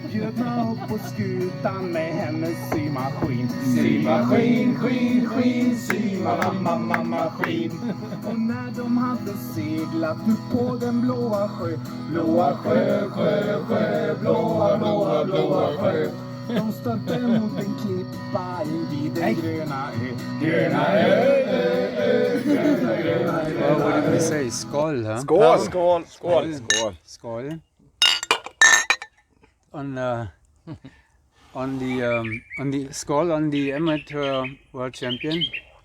och bjöd mig upp på skutan med hennes symaskin. Symaskin, symaskin. Och när de hade seglat ut på den blåa sjö, blåa sjö, blåa sjö. De stötte mot en klippa vid den gröna ö. Gröna ö. What did we say? Skål, huh? Skål. On the Skål on the amateur world champion.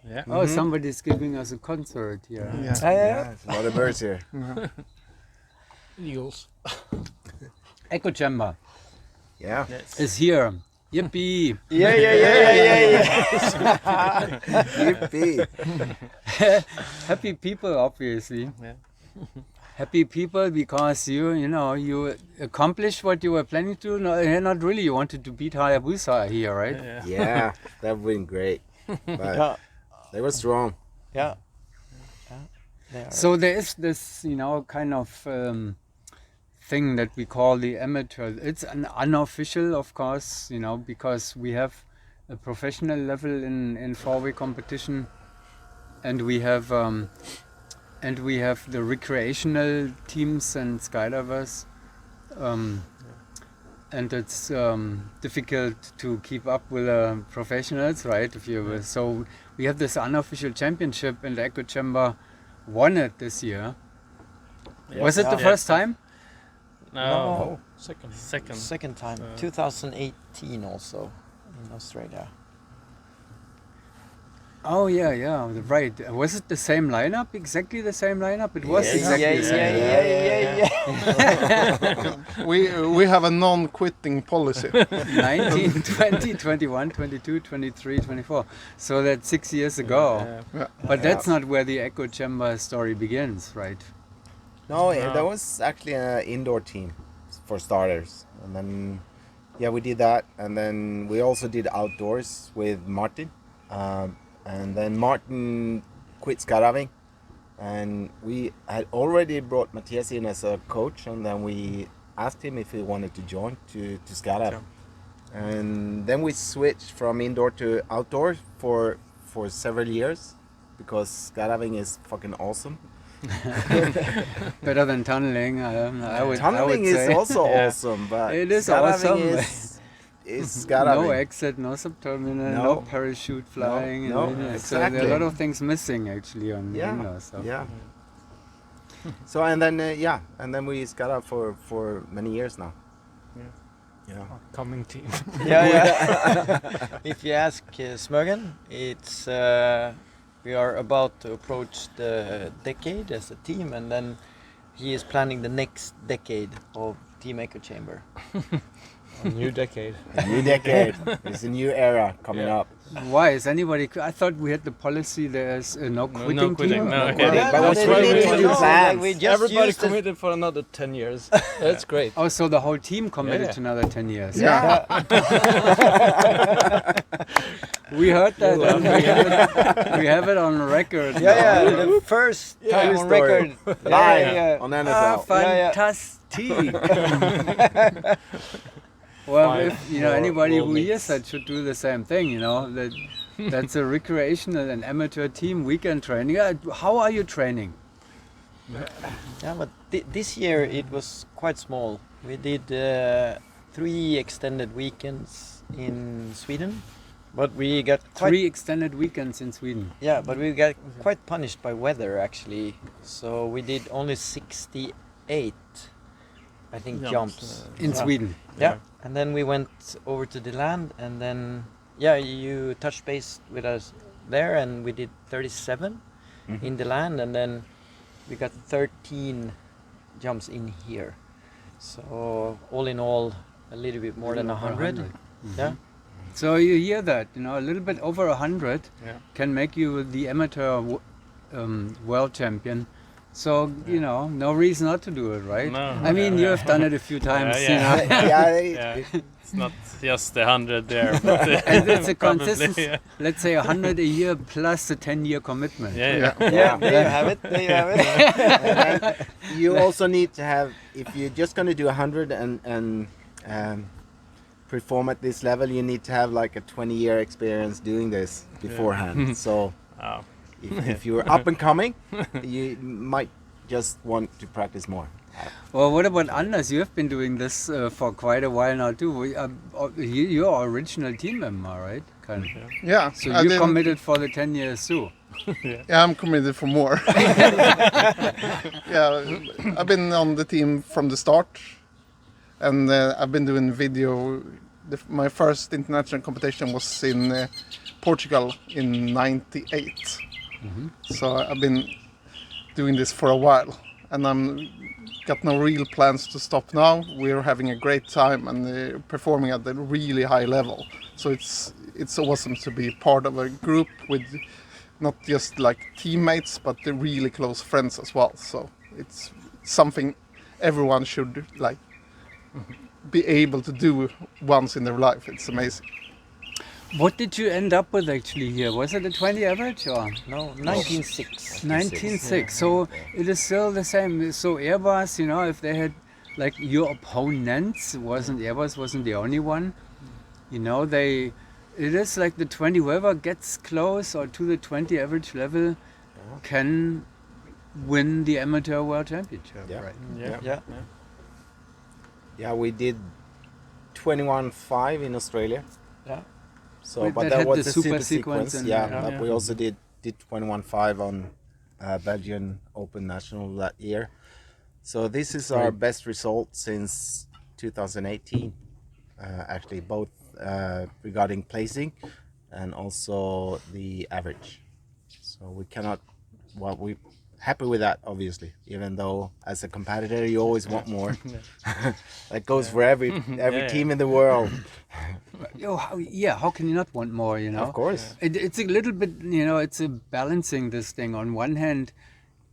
Yeah. Oh, somebody's giving us a concert here. Yeah. There's a lot of birds here. Eagles. Echo Chamber Yeah. is here. Yippee! Yeah. Yippee. Happy people, obviously. Yeah. Happy people because you accomplished what you were planning to. No, not really. You wanted to beat Hayabusa here, right? Yeah, that would been great. But they were strong. Yeah. So there is this, kind of thing that we call the amateur. It's an unofficial, of course, because we have a professional level in four-way competition, and we have the recreational teams and skydivers, and it's difficult to keep up with professionals, right? So we have this unofficial championship, and Echo Chamber won it this year. Was it the first time? No. Second time. 2018 also in Australia. Oh yeah, right. Was it the same lineup? Exactly the same lineup? It was exactly the same. Yeah. We have a non-quitting policy. 19, 20, 21, 22, 23, 24. So that's 6 years ago. But that's not where the Echo Chamber story begins, right? No, that was actually an indoor team for starters. And then, we did that. And then we also did outdoors with Martin. And then Martin quit skydiving. And we had already brought Matthias in as a coach. And then we asked him if he wanted to join to skydive. And then we switched from indoor to outdoor for several years. Because skydiving is fucking awesome. Better than tunneling. Tunneling is also awesome, but it is awesome. Is skydiving. No exit, no subterminal, no parachute flying. No, exactly. So exactly. there are a lot of things missing actually on indoor stuff. Yeah. So and then we skydive for many years now. Yeah. Coming team. If you ask Smögen, it's we are about to approach the decade as a team, and then he is planning the next decade of Team Echo Chamber. A new decade. A new decade. There's a new era coming up. Why is anybody? I thought we had the policy there's no quitting. No quitting. team. No, But that's why we need to do plans. Everybody committed for another 10 years. That's great. Oh, so the whole team committed to another 10 years. Yeah. We heard that. And we have it on record. The first time on record. Live on NFL. Fantastic. Well, if anybody who hears that should do the same thing. That's a recreational and amateur team weekend training. How are you training? Yeah, but this year it was quite small. We did 3 extended weekends in Sweden, but we got 3 extended weekends in Sweden. Yeah, but we got quite punished by weather actually. So we did only 68, I think, jumps in Sweden. Yeah, and then we went over to the land, and then you touched base with us there, and we did 37 in the land, and then we got 13 jumps in here. So all in all, a little bit more than 100. Yeah. So you hear that, a little bit over 100 can make you the amateur world champion. So, no reason not to do it, right? No. I mean, you have done it a few times. It's not just the 100 there. But and it's a consistent, let's say 100 a year plus a 10-year commitment. There you have it. You also need to have, if you're just going to do 100 and perform at this level, you need to have like a 20-year experience doing this beforehand. So Oh. if you're up and coming, you might just want to practice more. Well, what about Anders? You have been doing this for quite a while now too. You're our original team member, right? Kind of. Yeah. So I you didn't- committed for the 10 years too. Yeah, I'm committed for more. Yeah, I've been on the team from the start, and I've been doing video. My first international competition was in Portugal in '98. So I've been doing this for a while, and I'm got no real plans to stop now. We're having a great time and performing at a really high level. So it's awesome to be part of a group with not just like teammates, but the really close friends as well. So it's something everyone should like be able to do once in their life. It's amazing. What did you end up with actually here? Was it a 20 average or? No, 19.6. 19.6. So it is still the same. So Airbus, you know, if they had like your opponents, Airbus wasn't the only one. You know, it is like the 20. Whoever gets close or to the 20 average level can win the amateur world championship. Yeah. Right. Yeah. Yeah, we did 21.5 in Australia. Yeah. So, Wait, but that that had was the the super super sequence sequence. and- Yeah, yeah. but we also did 21.5 on Belgian Open National that year. So this is our best result since 2018. Actually, both regarding placing and also the average. So we cannot. Well, we happy with that, obviously. Even though as a competitor, you always want more. That goes for every team in the world. How can you not want more, you know? Of course. It's a little bit, you know, it's a balancing this thing. On one hand,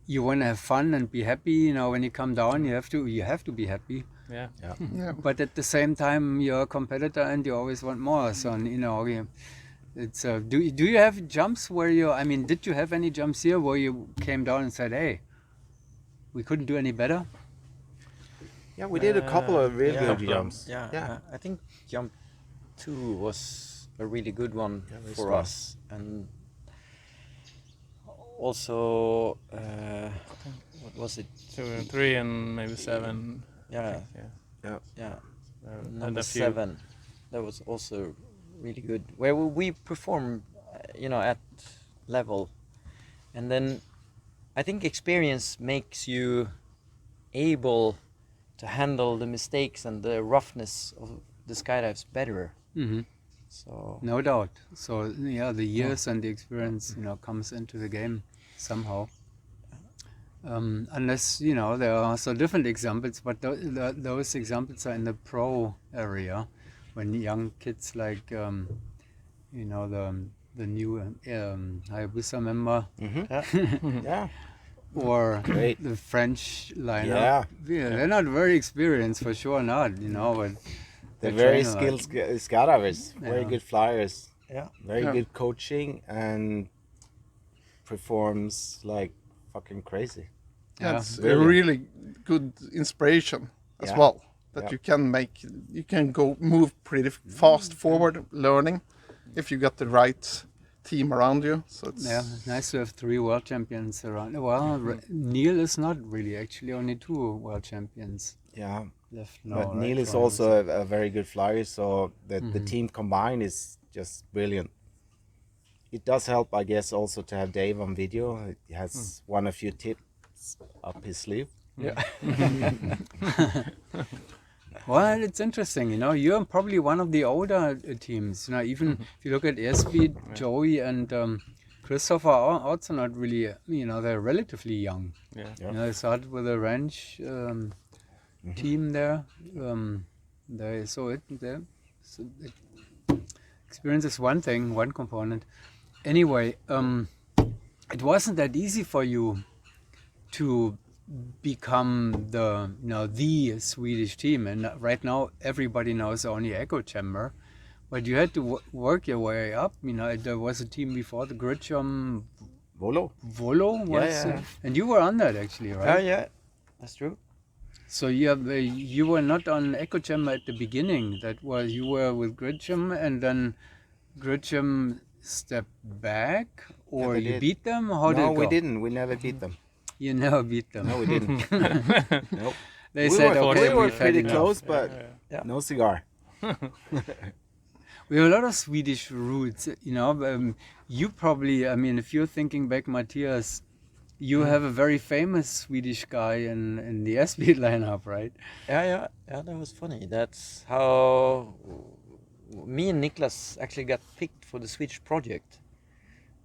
you want to have fun and be happy, you know, when you come down, you have to be happy. Yeah. Yeah. But at the same time, you're a competitor and you always want more. So, you know, it's do you have jumps where did you have any jumps here where you came down and said, hey, we couldn't do any better? Yeah, we did a couple of really yeah. good jumps. Yeah. I think jump 2 was a really good one very for strong. us, and also what was it? 2 and 3 and maybe 7. Yeah, Yeah. yeah. And Number a few. 7, that was also really good. Where we perform, you know, at level, and then I think experience makes you able to handle the mistakes and the roughness of the skydives better. Mm-hmm. So No doubt. So yeah, the years and the experience, you know, comes into the game somehow. Unless, you know, there are also different examples, but those examples are in the pro area, when young kids like, you know, the new Hayabusa member Yeah. or Great. the French lineup. Yeah. They're not very experienced, for sure not, you know, but They're they very train a lot. skilled skydivers, very Yeah. good flyers, yeah, very Yeah. good coaching, and performs like fucking crazy. Yeah. That's a Brilliant. really good inspiration as Yeah. well. That Yeah. you can move pretty fast forward learning if you got the right team around you. So it's Yeah, nice to have 3 world champions around. Well, Neil is not really, actually only 2 world champions Yeah, left now. but right, Neil is for us. also a very good flyer, so the team combined is just brilliant. It does help, I guess, also to have Dave on video. He has one a few tips up his sleeve. Well, it's interesting, you know, you're probably one of the older teams, you know, even if you look at Airspeed, Joey and Christopher are also not really, you know, they're relatively young. Yeah. Yeah. You know, they started with a ranch team there. Experience is one thing, one component. Anyway, it wasn't that easy for you to become the Swedish team, and right now everybody knows only echo chamber, but you had to work your way up. You know, there was a team before the Gritchum Volo. Volo was, Yeah. and you were on that actually, right? yeah, that's true. So you were not on EcoChem at the beginning. That was you were with Gridchem, and then Gridchem stepped back, or they you did. beat them. How did No, it we go? didn't. We never beat them. You never beat them. No, we didn't. Nope. They we said, were, okay, we were we've had pretty enough. close, but Yeah. no cigar. We have a lot of Swedish roots, you know. You probably, I mean, if you're thinking back, Matthias, you have a very famous Swedish guy in the S-Beat lineup, right? Yeah, that was funny. That's how me and Niklas actually got picked for the Swedish project.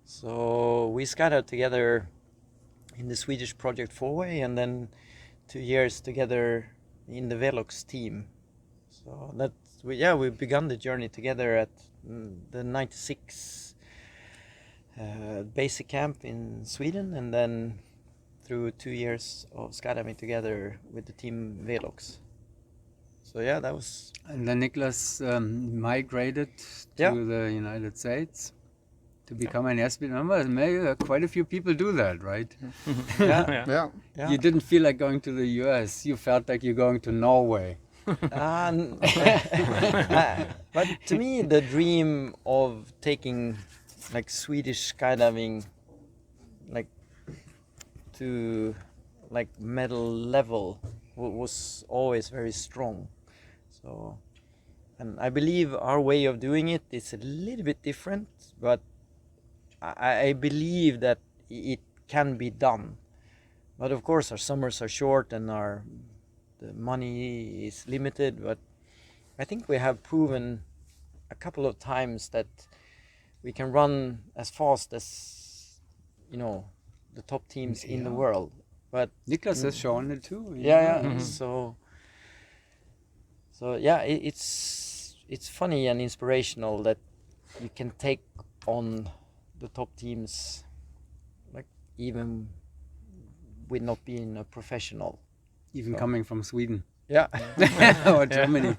So we skydived together in the Swedish project FAI, and then 2 years together in the Velox team. So we began the journey together at the 96 basic camp in Sweden, and then through 2 years of skydiving together with the team Velox. So yeah, that was. And then Niklas migrated to Yeah. the United States to become an S-Beat member. Maybe quite a few people do that, right? Yeah. Yeah. Yeah. You didn't feel like going to the US. You felt like you're going to Norway. But to me, the dream of taking like Swedish skydiving like to like medal level was always very strong. So, and I believe our way of doing it is a little bit different, but I believe that it can be done. But of course, our summers are short and the money is limited. But I think we have proven a couple of times that we can run as fast as the top teams in the world. But Niklas has shown it too. yeah. So yeah, it's funny and inspirational that you can take on the top teams, like even with not being a professional. Even coming from Sweden Yeah. or Germany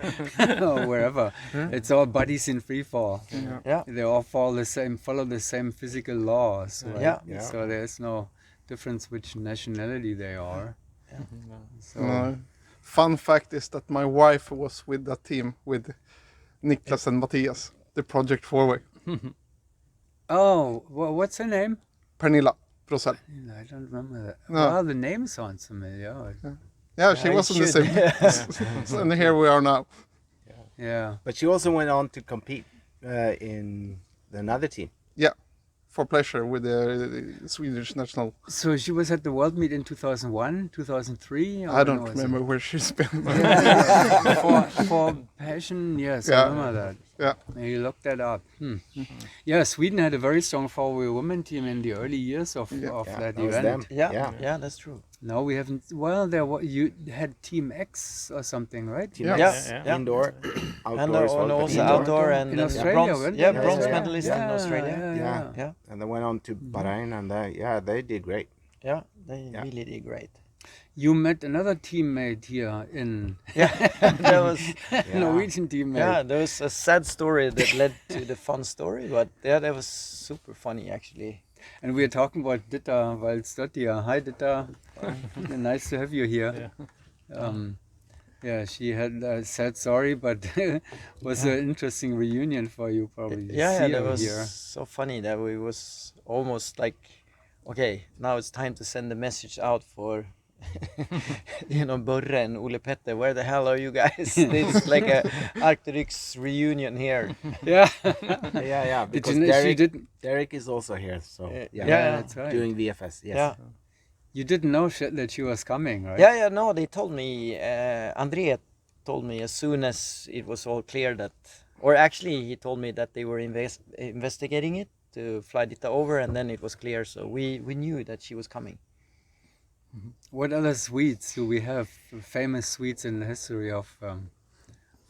or wherever. It's all buddies in free fall. Yeah. They all follow the same physical laws. Right? Yeah. So there's no difference which nationality they are. So Fun fact is that my wife was with that team with Niklas and Matthias, the project forward. oh, what's her name? Pernilla Rosell. I don't remember that. No. Well, the name sounds familiar. Yeah, she Yeah, was in you the same. And here we are now. Yeah. But she also went on to compete in another team. Yeah, for pleasure with the Swedish national. So she was at the World Meet in 2001, 2003? or I when don't was it? remember where she's been. for passion, yes, I Yeah. remember that. Yeah. You looked that up. Yeah, Sweden had a very strong four-wheel women team in the early years of Yeah, that that was event. them. Yeah, that's true. No, we haven't. Well, you had Team X or something, right? Team Yeah. X, Yeah. Indoor, and outdoor as well, but also indoor. outdoor and In then Australia, bronze. weren't Yeah, they? bronze Yeah. medalist in Australia. Yeah. Yeah, And they went on to Bahrain, and they did great. yeah, they Yeah. really did great. You met another teammate here in Yeah, that was Norwegian teammate. yeah. There was a sad story that led to the fun story, but yeah, that was super funny actually. And we are talking about Ditta Valsdottir. Hi, Ditta. Nice to have you here. Yeah, she had a sad story, but was an interesting reunion for you probably. to Yeah, see that her was here. so funny that we was almost like, okay, now it's time to send a message out for, Borre and Ole Petter. Where the hell are you guys? It's like a Arcturix reunion here. Yeah. Yeah. Did Because you know she Derek, didn't? Derek is also here, so Yeah, That's right. doing VFS. Yes. Yeah. You didn't know that she was coming, right? Yeah, no, they told me, André told me as soon as it was all clear that, or actually he told me that they were investigating it to fly Dita over, and then it was clear, so we knew that she was coming. What other Swedes do we have? Famous Swedes in the history of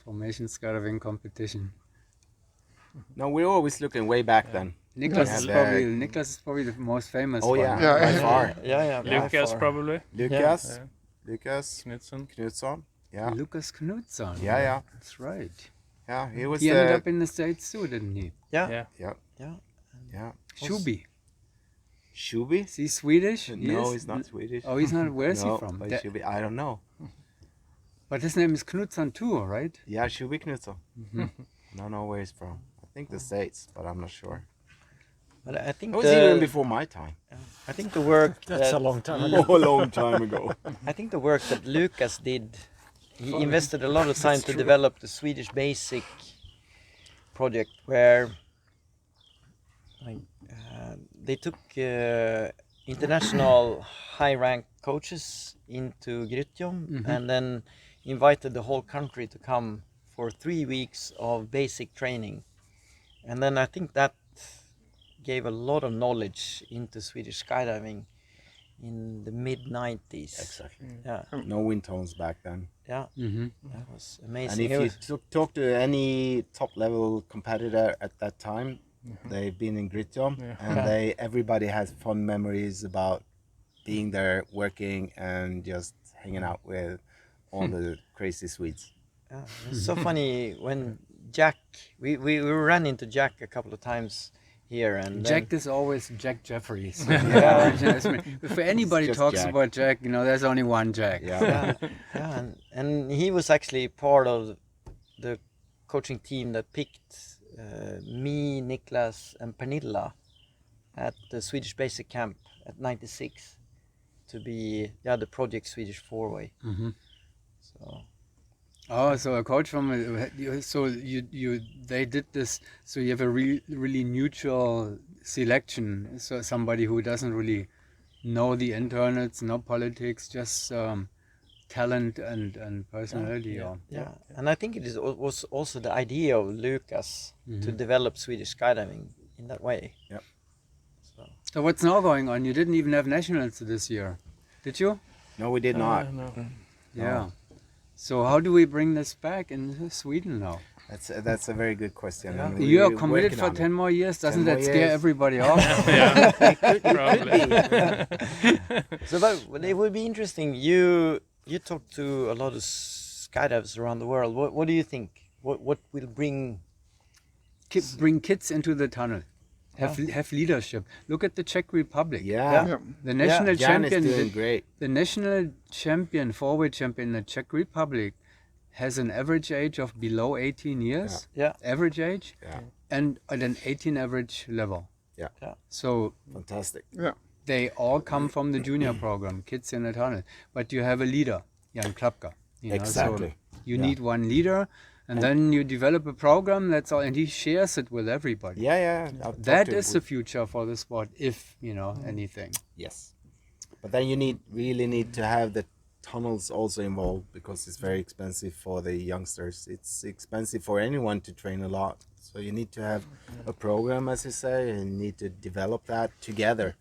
formation skydiving competition. No, we're always looking way back then. Niklas Yeah, is probably the most famous Oh one. yeah, Yeah. by far. Yeah, by Lucas far. probably. Lucas, Yeah. Lucas Knudsen. Knutsson. Yeah, Lucas Knutsson. yeah. That's right. Yeah, he was He ended up in the States too, didn't he? Yeah. yeah. Shubi. Shubi? Is he Swedish? No, Yes? he's not Swedish. Oh, he's not. Where is no, he from? but Shubi, I don't know. But his name is Knutsson too, right? Yeah, Shubi Knutson. I don't know where he's from. I think the States, but I'm not sure. But I think It was even before my time. I think the work That's a that, long time ago. Oh, a long time ago. I think the work that Lucas did, he invested a lot of time to develop the Swedish Basic project, where like they took international high-ranked coaches into Grytjom and then invited the whole country to come for 3 weeks of basic training, and then I think that gave a lot of knowledge into Swedish skydiving in the mid-90s. Exactly. Yeah, No wind tones back then. yeah, Mm-hmm. that was And amazing. if you talk to any top level competitor at that time, they've been in Grytjom, and everybody has fond memories about being there, working, and just hanging out with all the crazy Swedes. Yeah, it's so funny when Jack, we ran into Jack a couple of times here, and Jack is always Jack Jeffries. If anybody Just talks Jack. about Jack, there's only one Jack. Yeah. yeah, and he was actually part of the coaching team that picked me, Niklas, and Pernilla at the Swedish Basic Camp at '96 to be the project Swedish four-way. Mhm. So Oh, so a coach from they did this. So you have a really neutral selection. So somebody who doesn't really know the internals, no politics, just talent and personality. yeah, and I think was also the idea of Lucas to develop Swedish skydiving in that way. Yep. So what's now going on? You didn't even have nationals this year, did you? No, we did not. No. Yeah. So how do we bring this back in Sweden now? That's a very good question. Yeah. and You are we're committed working for on 10 it. more years. Doesn't 10 that more scare years. everybody off? Probably. So but it would be interesting. You talk to a lot of skydivers around the world. What do you think? What will bring? Bring kids into the tunnel. Have leadership. Look at the Czech Republic. Yeah. The national Jan is champion. doing great. The national champion, forward champion in the Czech Republic, has an average age of below 18 years. Yeah. Average age. Yeah. And at an 18 average level. Yeah. So Fantastic. Yeah. they all come from the junior program, kids in the tunnel. But you have a leader, Jan Klapka. Exactly. So you need one leader, and then you develop a program. That's all, and he shares it with everybody. Yeah. I've talked That to- is the future for the sport, if anything. Yes. But then you really need to have the tunnels also involved, because it's very expensive for the youngsters. It's expensive for anyone to train a lot. So you need to have a program, as you say, and you need to develop that together.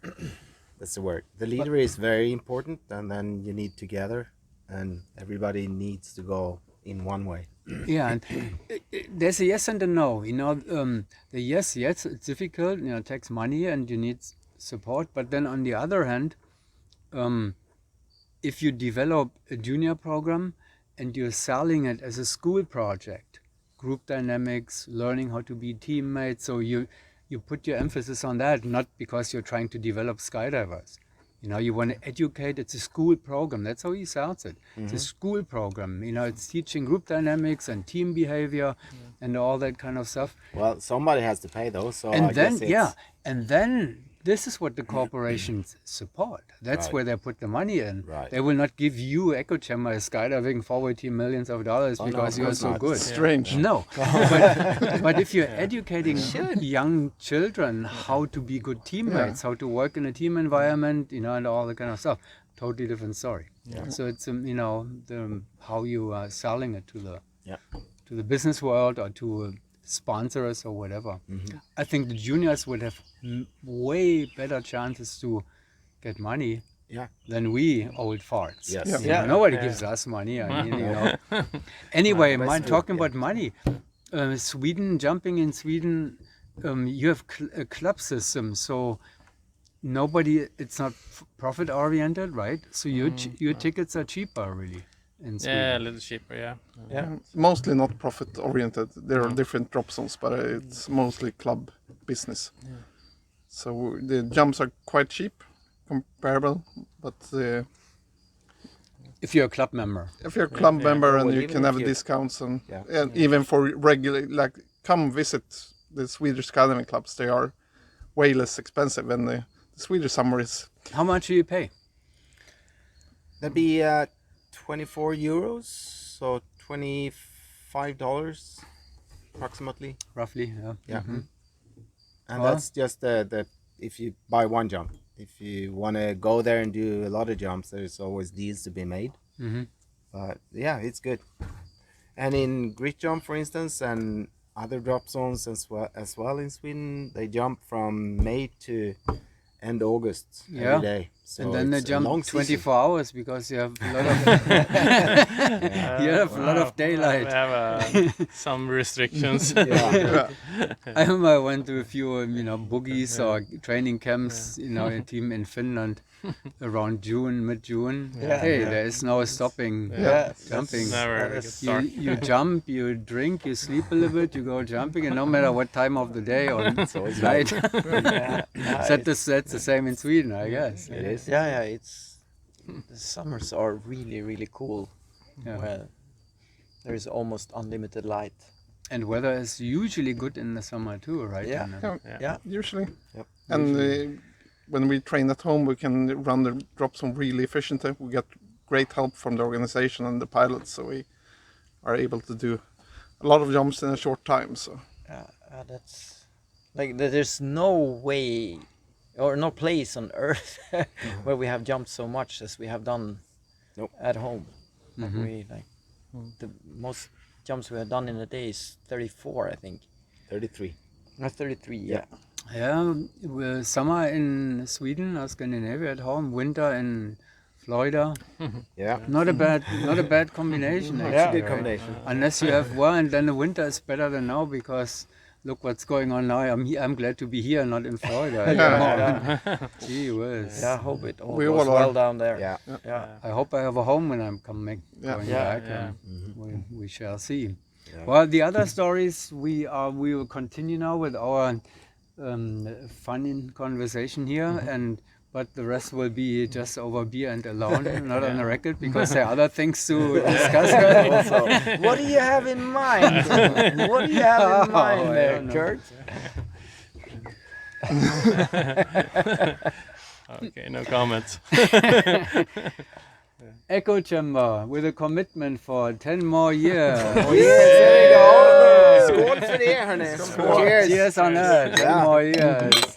That's the word. The leader is very important, and then you need together, and everybody needs to go in one way. Yeah, and there's a yes and a no. The yes, it's difficult. It takes money, and you need support. But then on the other hand, if you develop a junior program and you're selling it as a school project, group dynamics, learning how to be teammates, so you put your emphasis on that, not because you're trying to develop skydivers. You want to educate. It's a school program. That's how he sells it. It's a school program. It's teaching group dynamics and team behavior and all that kind of stuff. Well, somebody has to pay those. So I And guess it's, and then this is what the corporations support. That's Right. where they put the money in. Right. They will not give you Echo Chamber skydiving forward team millions of dollars Oh, no, because of you are course so not. good. Strange. No, but if you're educating young children how to be good teammates, how to work in a team environment, and all that kind of stuff, totally different story. So it's how you are selling it to the business world or to sponsors or whatever. I think the juniors would have way better chances to get money than we old farts. Yes. Yeah. Nobody gives us money. I mean, Anyway, talking about money, jumping in Sweden, you have a club system, so it's not profit oriented, right? So your tickets are cheaper, really, in Sweden. Yeah, a little cheaper, yeah. Mostly not profit oriented. There are different drop zones, but it's mostly club business. So the jumps are quite cheap, comparable, but If you're a club member. If you're a club member Well, and you even can if have you- discounts and Yeah. even for regular, like, come visit the Swedish skydiving clubs. They are way less expensive, and the Swedish summer is How much do you pay? That'd be 24 euros, so $25 approximately. Roughly, yeah. Yeah. And Well- that's just the if you buy one jump. If you want to go there and do a lot of jumps, there's always deals to be made. But yeah, it's good. And in grid jump, for instance, and other drop zones as well in Sweden, they jump from May to end August Yeah. every day. So And then they it's a long jump season. 24 hours because you have a lot of you have a lot of daylight. We have some restrictions. Yeah. I remember I went to a few, boogies or training camps, a team in Finland around June, mid-June. Yeah. Hey, Yeah. there is no stopping Yeah. jumping. Never That get is- You, dark. you jump, you drink, you sleep a little bit, you go jumping, and no matter what time of the day or night, that's the same in Sweden, I guess. It is. Yeah, it's the summers are really, really cool. Yeah. Where there is almost unlimited light. And weather is usually good in the summer too, right? Yeah. Anna? Yeah. usually. Yep. And when we train at home, we can run the drop zone really efficiently. We get great help from the organization and the pilots, so we are able to do a lot of jumps in a short time. So That's like there's no way or no place on earth where we have jumped so much as we have done Nope. at home. The most jumps we have done in a day is 34, I think. 33. Not 33, yeah. Yeah, summer in Sweden or Scandinavia at home, winter in Florida. Yeah. Not a bad combination actually. Yeah. Good right? combination. Unless you have and then the winter is better than now because look what's going on now. I'm glad to be here, not in Florida. Gee whiz. Yeah, I hope it all We goes all well are. down there. Yeah. Yeah. I hope I have a home when I'm going Yeah. back. Yeah. And we shall see. Yeah. Well, the other stories we will continue now with our funny conversation here, but the rest will be just over beer and alone, not on the record, because there are other things to discuss. Also, what do you have in mind? What do you have in mind I there, don't know. Kurt? Okay, no comments. Echo chamber with a commitment for 10 more years. Oh, yes, there you go. Skål för det, hörni. Cheers on that. 10 Yeah. more years.